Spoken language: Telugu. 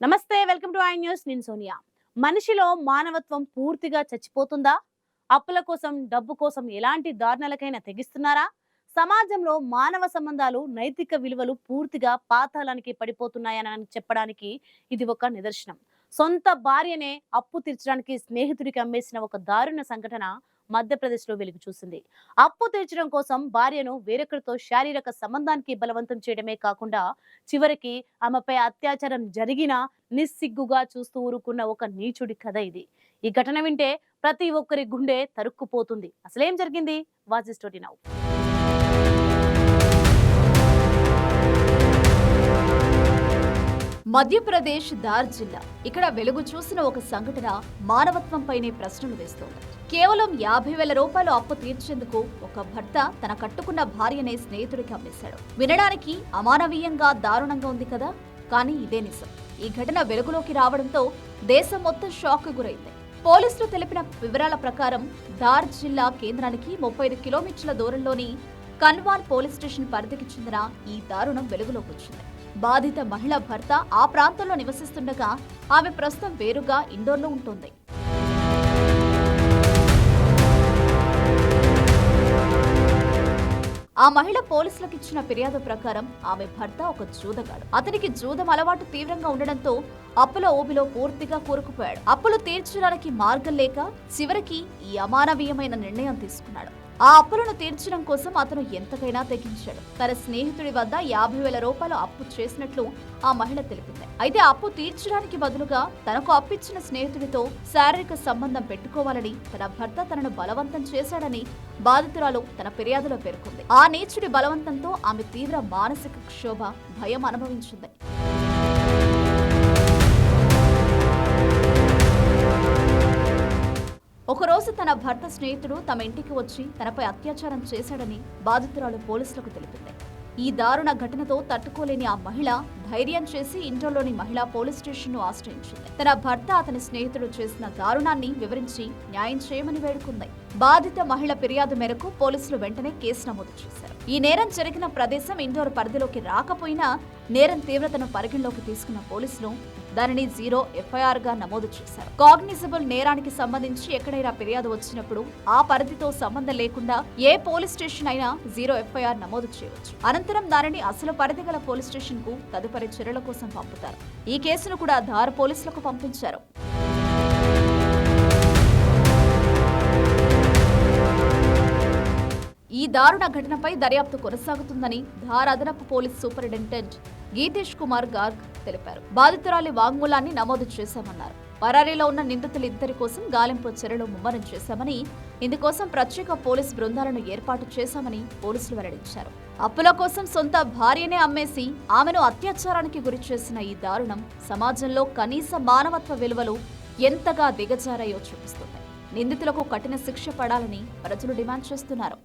నమస్తే, వెల్కమ్ టు ఐ న్యూస్. నేను సోనియా. మనిషిలో మానవత్వం పూర్తిగా చచ్చిపోతుందా? అప్పుల కోసం, డబ్బు కోసం ఎలాంటి దారుణాలకైనా తెగిస్తున్నారా? సమాజంలో మానవ సంబంధాలు, నైతిక విలువలు పూర్తిగా పాతాళానికి పడిపోతున్నాయని చెప్పడానికి ఇది ఒక నిదర్శనం. సొంత భార్యనే అప్పు తీర్చడానికి స్నేహితుడికి అమ్మేసిన ఒక దారుణ సంఘటన మధ్యప్రదేశ్లో వెలుగు చూసింది. అప్పు తీర్చడం కోసం భార్యను వేరొకరితో శారీరక సంబంధానికి బలవంతం చేయడమే కాకుండా చివరికి ఆమెపై అత్యాచారం జరిగినా నిస్సిగ్గుగా చూస్తూ ఊరుకున్న ఒక నీచుడి కథ ఇది. ఈ ఘటన వింటే ప్రతి ఒక్కరి గుండె తరుక్కుపోతుంది. అసలేం జరిగింది? Watch the story now. Madhya Pradesh Dhar జిల్లా. ఇక్కడ వెలుగు చూసిన ఒక సంఘటన మానవత్వంపైనే ప్రశ్నలు వేస్తోంది. కేవలం 50,000 రూపాయలు అప్పు తీర్చేందుకు ఒక భర్త తన కట్టుకున్న భార్యనే స్నేహితుడికి అమ్మేశాడు. వినడానికి అమానవీయంగా, దారుణంగా ఉంది కదా, కానీ ఇదే నిజం. ఈ ఘటన వెలుగులోకి రావడంతో దేశం మొత్తం షాక్ గురైంది. పోలీసులు తెలిపిన వివరాల ప్రకారం ధార్ జిల్లా కేంద్రానికి 35 కిలోమీటర్ల దూరంలోని కన్వాన్ పోలీస్ స్టేషన్ పరిధికి చెందిన ఈ దారుణం వెలుగులోకి వచ్చింది. బాధిత మహిళ భర్త ఆ ప్రాంతంలో నివసిస్తుండగా ఆమె ప్రస్తుతం వేరుగా ఇండోర్లో ఉంటుంది. ఆ మహిళ పోలీసులకు ఇచ్చిన ఫిర్యాదు ప్రకారం ఆమె భర్త ఒక జూదగాడు. అతనికి జూదం అలవాటు తీవ్రంగా ఉండడంతో అప్పుల ఊబిలో పూర్తిగా కూరుకుపోయాడు. అప్పులు తీర్చడానికి మార్గం లేక చివరికి ఈ అమానవీయమైన నిర్ణయం తీసుకున్నాడు. ఆ అప్పులను తీర్చడం కోసం అతను ఎంతకైనా తెగించాడు. తన స్నేహితుడి వద్ద 50,000 రూపాయలు అప్పు చేసినట్లు ఆ మహిళ తెలిపింది. అయితే అప్పు తీర్చడానికి బదులుగా తనకు అప్పిచ్చిన స్నేహితుడితో శారీరక సంబంధం పెట్టుకోవాలని తన భర్త తనను బలవంతం చేశాడని బాధితురాలు తన ఫిర్యాదులో పేర్కొంది. ఆ నీచుడి బలవంతంతో ఆమె తీవ్ర మానసిక క్షోభ, భయం అనుభవించింది. ఒకరోజు తన భర్త స్నేహితుడు తమ ఇంటికి వచ్చి తనపై అత్యాచారం చేశాడని బాధితురాలు పోలీసులకు తెలిపింది. ఈ దారుణ ఘటనతో తట్టుకోలేని ఆ మహిళ ధైర్యం చేసి ఇండోర్లోని మహిళా పోలీస్ స్టేషన్ ను ఆశ్రయించింది. తన భర్త అతని స్నేహితుడు చేసిన దారుణాన్ని వివరించి న్యాయం చేయమని వేడుకుంది. బాధిత మహిళ ఫిర్యాదు మేరకు పోలీసులు వెంటనే కేసు నమోదు చేశారు. ఈ నేరం జరిగిన ప్రదేశం ఇండోర్ పరిధిలోకి రాకపోయినా నేరం తీవ్రతను పరిగణలోకి తీసుకున్న పోలీసులు దానిని 0 FIR గా నమోదు చేశారు. కాగ్నిజబుల్ నేరానికి సంబంధించి ఎక్కడైనా ఫిర్యాదు వచ్చినప్పుడు ఆ పరిధితో సంబంధం లేకుండా ఏ పోలీస్ స్టేషన్ అయినా 0 FIR నమోదు చేయవచ్చు. అనంతరం దానిని అసలు పరిధి గల పోలీస్ స్టేషన్ కు తదుపరి చర్యల కోసం పంపుతారు. ఈ కేసును కూడా ధార్ పోలీసులకు పంపించారు. ఈ దారుణ ఘటనపై దర్యాప్తు కొనసాగుతుందని ధార్ అదనపు పోలీస్ సూపరింటెండెంట్ గీతేష్ కుమార్ గార్గ్ తెలిపారు. బాధితురాలి వాంగ్మూలాన్ని నమోదు చేశామన్నారు. పరారీలో ఉన్న నిందితులిద్దరి కోసం గాలింపు చర్యలు ముమ్మరం చేశామని, ఇందుకోసం ప్రత్యేక పోలీస్ బృందాలను ఏర్పాటు చేశామని పోలీసులు వెల్లడించారు. అప్పుల కోసం సొంత భార్యనే అమ్మేసి ఆమెను అత్యాచారానికి గురి చేసిన ఈ దారుణం సమాజంలో కనీస మానవత్వ విలువలు ఎంతగా దిగజారాయో చూపిస్తుంది. నిందితులకు కఠిన శిక్ష పడాలని ప్రజలు డిమాండ్ చేస్తున్నారు.